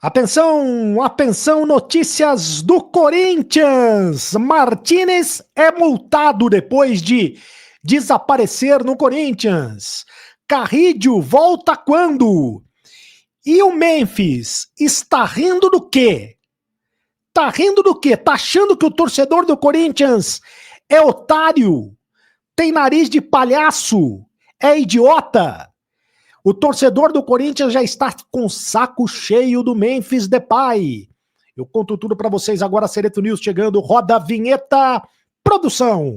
Atenção, atenção, notícias do Corinthians. Martinez é multado depois de desaparecer no Corinthians. Carrídio volta quando? E o Memphis está rindo do quê? Tá rindo do quê? Tá achando que o torcedor do Corinthians é otário? Tem nariz de palhaço? É idiota? O torcedor do Corinthians já está com saco cheio do Memphis Depay. Eu conto tudo para vocês agora, Sereto News chegando, roda a vinheta, produção.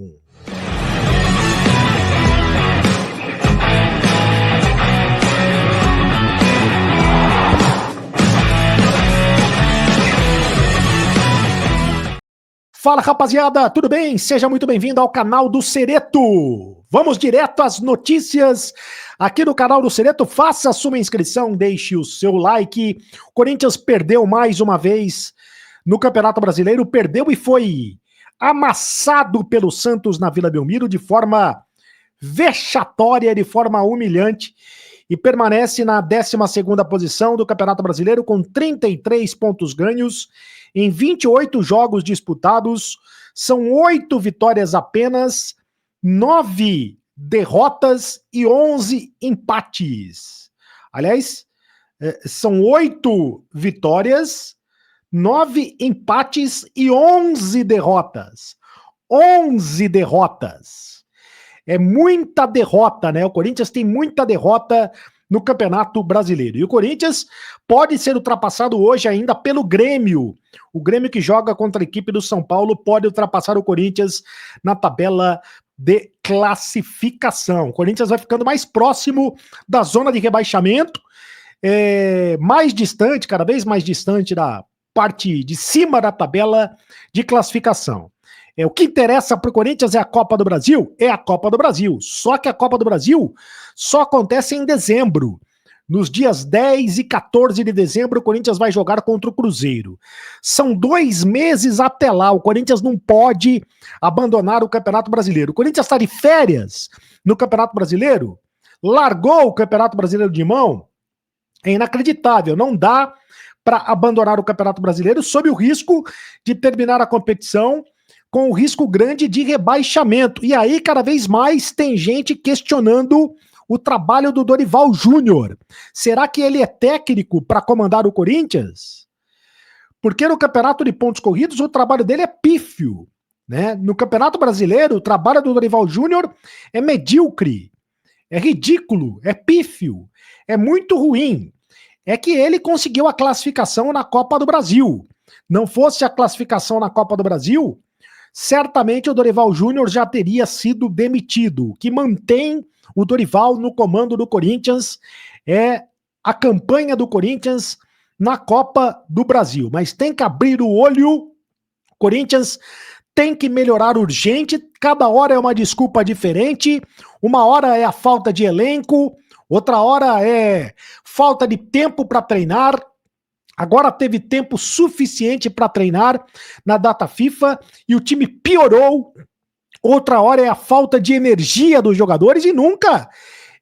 Fala, rapaziada, tudo bem? Seja muito bem-vindo ao canal do Sereto. Vamos direto às notícias aqui no canal do Sereto. Faça a sua inscrição, deixe o seu like. O Corinthians perdeu mais uma vez no Campeonato Brasileiro, perdeu e foi amassado pelo Santos na Vila Belmiro de forma vexatória, de forma humilhante, e permanece na 12ª posição do Campeonato Brasileiro com 33 pontos ganhos em 28 jogos disputados. São 8 vitórias apenas, 9 derrotas e 11 empates. Aliás, são 8 vitórias, 9 empates e 11 derrotas. 11 derrotas. É muita derrota, né? O Corinthians tem muita derrota no Campeonato Brasileiro. E o Corinthians pode ser ultrapassado hoje ainda pelo Grêmio. O Grêmio, que joga contra a equipe do São Paulo, pode ultrapassar o Corinthians na tabela de classificação. O Corinthians vai ficando mais próximo da zona de rebaixamento, mais distante, cada vez mais distante da parte de cima da tabela de classificação. O que interessa para o Corinthians é a Copa do Brasil? É a Copa do Brasil. Só que a Copa do Brasil só acontece em dezembro. Nos dias 10 e 14 de dezembro, o Corinthians vai jogar contra o Cruzeiro. São 2 meses até lá. O Corinthians não pode abandonar o Campeonato Brasileiro. O Corinthians está de férias no Campeonato Brasileiro? Largou o Campeonato Brasileiro de mão? É inacreditável. Não dá para abandonar o Campeonato Brasileiro sob o risco de terminar a competição com o risco grande de rebaixamento. E aí, cada vez mais, tem gente questionando o trabalho do Dorival Júnior. Será que ele é técnico para comandar o Corinthians? Porque no campeonato de pontos corridos, o trabalho dele é pífio, né? No Campeonato Brasileiro, o trabalho do Dorival Júnior é medíocre, é ridículo, é pífio, é muito ruim. É que ele conseguiu a classificação na Copa do Brasil. Não fosse a classificação na Copa do Brasil, certamente o Dorival Júnior já teria sido demitido. O que mantém o Dorival no comando do Corinthians é a campanha do Corinthians na Copa do Brasil. Mas tem que abrir o olho, o Corinthians tem que melhorar urgente, cada hora é uma desculpa diferente, uma hora é a falta de elenco, outra hora é falta de tempo para treinar. Agora teve tempo suficiente para treinar na data FIFA e o time piorou. Outra hora é a falta de energia dos jogadores e nunca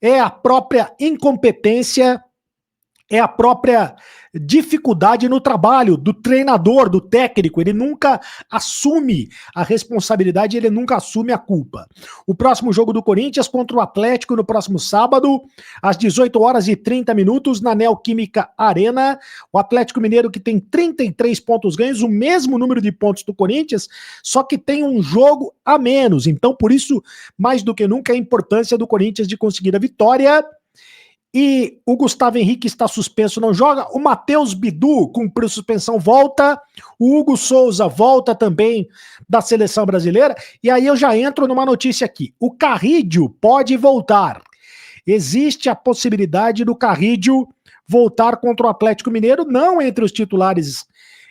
é a própria incompetência, é a própria dificuldade no trabalho do treinador, do técnico. Ele nunca assume a responsabilidade, ele nunca assume a culpa. O próximo jogo do Corinthians contra o Atlético no próximo sábado, às 18h30, na Neoquímica Arena. O Atlético Mineiro, que tem 33 pontos ganhos, o mesmo número de pontos do Corinthians, só que tem um jogo a menos. Então, por isso, mais do que nunca, a importância do Corinthians de conseguir a vitória. E o Gustavo Henrique está suspenso, não joga. O Matheus Bidu cumpriu suspensão, volta. O Hugo Souza volta também da seleção brasileira. E aí eu já entro numa notícia aqui. O Carrídio pode voltar. Existe a possibilidade do Carrídio voltar contra o Atlético Mineiro, não entre os titulares,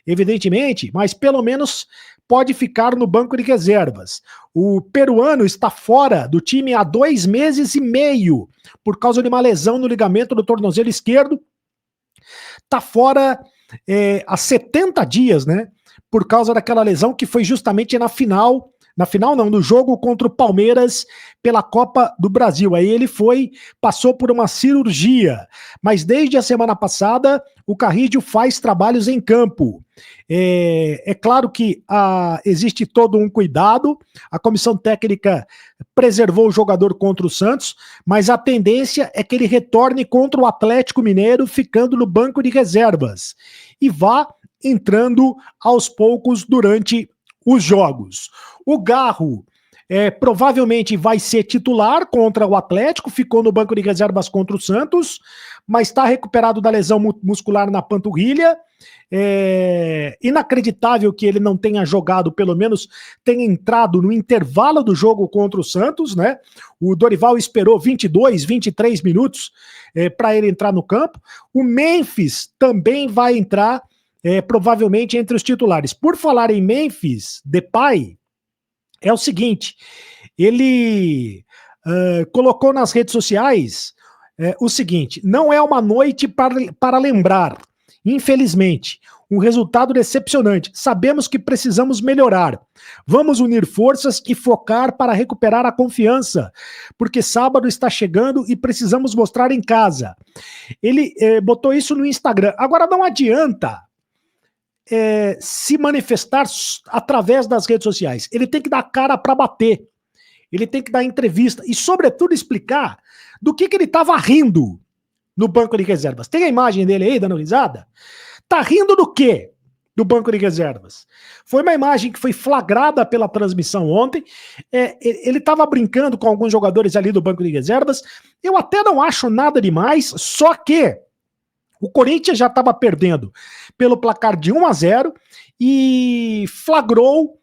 evidentemente, mas pelo menos pode ficar no banco de reservas. O peruano está fora do time há 2 meses e meio, por causa de uma lesão no ligamento do tornozelo esquerdo. Está fora há 70 dias, né? Por causa daquela lesão que foi justamente na final Na final não, no jogo contra o Palmeiras pela Copa do Brasil. Aí ele passou por uma cirurgia, mas desde a semana passada o Carrídio faz trabalhos em campo. É claro que existe todo um cuidado, a comissão técnica preservou o jogador contra o Santos, mas a tendência é que ele retorne contra o Atlético Mineiro, ficando no banco de reservas, e vá entrando aos poucos durante os jogos. O Garro provavelmente vai ser titular contra o Atlético, ficou no banco de reservas contra o Santos, mas está recuperado da lesão muscular na panturrilha. Inacreditável que ele não tenha jogado, pelo menos tenha entrado no intervalo do jogo contra o Santos, né? O Dorival esperou 22, 23 minutos para ele entrar no campo. O Memphis também vai entrar provavelmente entre os titulares. Por falar em Memphis Depay, é o seguinte, ele colocou nas redes sociais o seguinte: não é uma noite para lembrar, infelizmente, um resultado decepcionante. Sabemos que precisamos melhorar. Vamos unir forças e focar para recuperar a confiança, porque sábado está chegando e precisamos mostrar em casa. Ele botou isso no Instagram. Agora não adianta se manifestar através das redes sociais. Ele tem que dar cara para bater. Ele tem que dar entrevista e, sobretudo, explicar do que ele estava rindo no banco de reservas. Tem a imagem dele aí, dando risada? Tá rindo do quê? Do banco de reservas. Foi uma imagem que foi flagrada pela transmissão ontem. Ele estava brincando com alguns jogadores ali do banco de reservas. Eu até não acho nada demais, só que o Corinthians já estava perdendo pelo placar de 1-0 e flagrou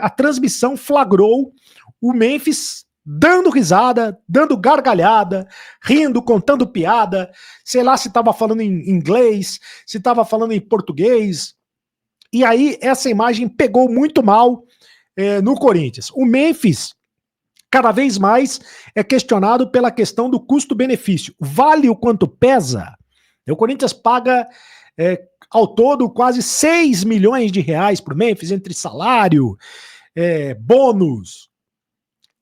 a transmissão flagrou o Memphis dando risada, dando gargalhada, rindo, contando piada, sei lá se estava falando em inglês, se estava falando em português. E aí essa imagem pegou muito mal no Corinthians. O Memphis cada vez mais é questionado pela questão do custo-benefício. Vale o quanto pesa? O Corinthians paga ao todo quase 6 milhões de reais por Memphis, entre salário, bônus,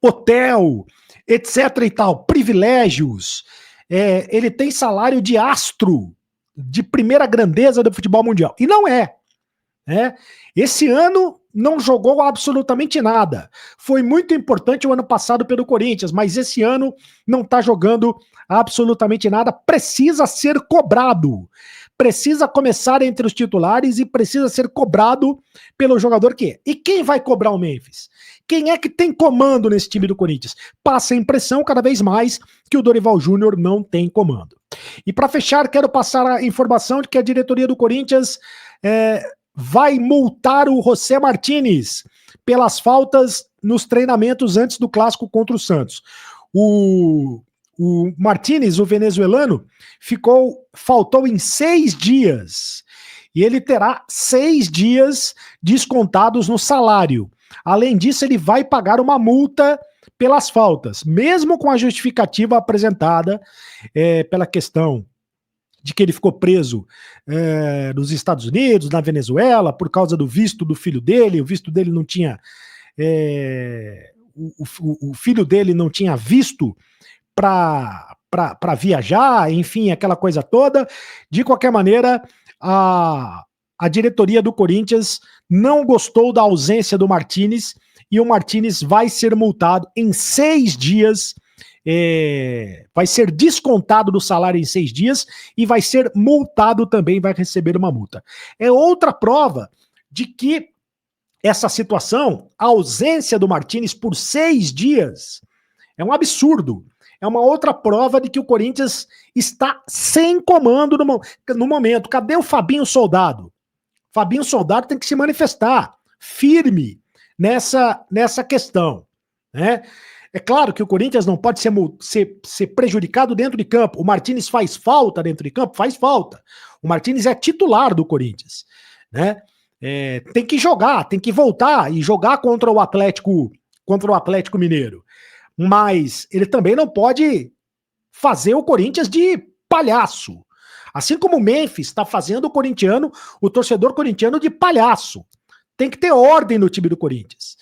hotel, etc e tal, privilégios. Ele tem salário de astro, de primeira grandeza do futebol mundial. E não é. Esse ano não jogou absolutamente nada. Foi muito importante o ano passado pelo Corinthians, mas esse ano não está jogando absolutamente nada. Precisa ser cobrado. Precisa começar entre os titulares e precisa ser cobrado pelo jogador que é. E quem vai cobrar o Memphis? Quem é que tem comando nesse time do Corinthians? Passa a impressão cada vez mais que o Dorival Júnior não tem comando. E para fechar, quero passar a informação de que a diretoria do Corinthians vai multar o José Martínez pelas faltas nos treinamentos antes do clássico contra o Santos. O Martínez, o venezuelano, faltou em 6 dias e ele terá 6 dias descontados no salário. Além disso, ele vai pagar uma multa pelas faltas, mesmo com a justificativa apresentada pela questão de que ele ficou preso nos Estados Unidos, na Venezuela, por causa do visto do filho dele. O visto dele não tinha... o filho dele não tinha visto para viajar, enfim, aquela coisa toda. De qualquer maneira, a diretoria do Corinthians não gostou da ausência do Martínez e o Martínez vai ser multado em 6 dias. Vai ser descontado do salário em 6 dias e vai ser multado também, vai receber uma multa. É outra prova de que essa situação, a ausência do Martínez por 6 dias, é um absurdo. É uma outra prova de que o Corinthians está sem comando no momento. Cadê o Fabinho Soldado? Fabinho Soldado tem que se manifestar firme nessa questão, né? É claro que o Corinthians não pode ser prejudicado dentro de campo. O Martínez faz falta dentro de campo? Faz falta. O Martínez é titular do Corinthians, né? Tem que jogar, tem que voltar e jogar contra o Atlético Mineiro. Mas ele também não pode fazer o Corinthians de palhaço. Assim como o Memphis está fazendo o torcedor corintiano de palhaço. Tem que ter ordem no time do Corinthians,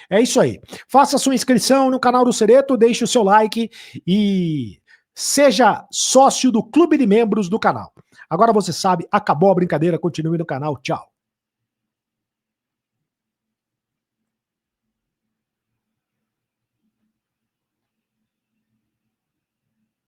É isso aí. Faça sua inscrição no canal do Cereto, deixe o seu like e seja sócio do clube de membros do canal. Agora você sabe, acabou a brincadeira, continue no canal. Tchau.